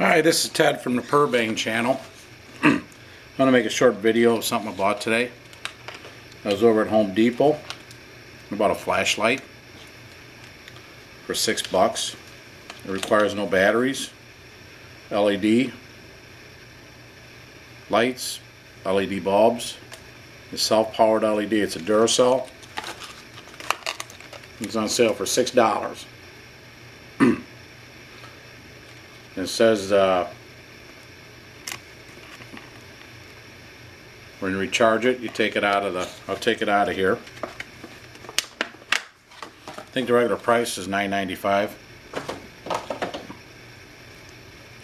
Hi, this is Ted from the Perbain channel. I'm going to make a short video of something I bought today. I was over at Home Depot. I bought a flashlight for $6. It requires no batteries, LED lights, LED bulbs. It's self-powered LED. It's a Duracell. It's on sale for $6. It says when you recharge it, you take it out of the. I'll take it out of here. I think the regular price is $9.95.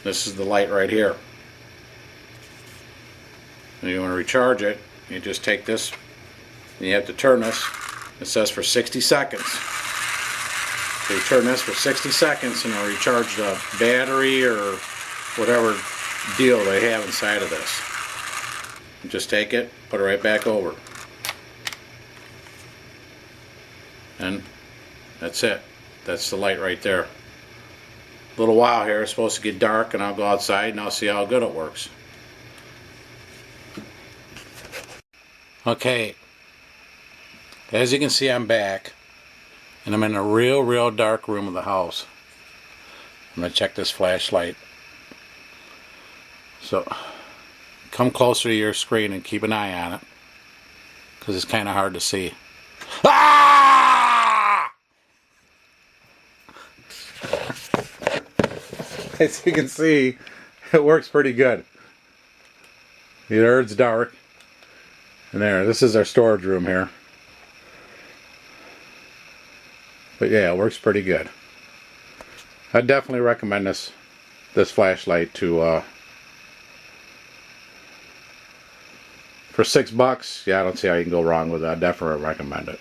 This is the light right here. And you want to recharge it, you just take this and you have to turn this. It says for 60 seconds. So you turn this for 60 seconds and it'll recharge the battery or whatever deal they have inside of this. You just take it, put it right back over. And that's it. That's the light right there. A little while here, it's supposed to get dark and I'll go outside and I'll see how good it works. Okay, as you can see, I'm back and I'm in a real dark room of the house. I'm going to check this flashlight. So come closer to your screen and keep an eye on it because it's kind of hard to see. Ah! As you can see, it works pretty good. There, it's dark. And there, this is our storage room here. But yeah, it works pretty good. I definitely recommend this flashlight to for $6. Yeah, I don't see how you can go wrong with it. I definitely recommend it.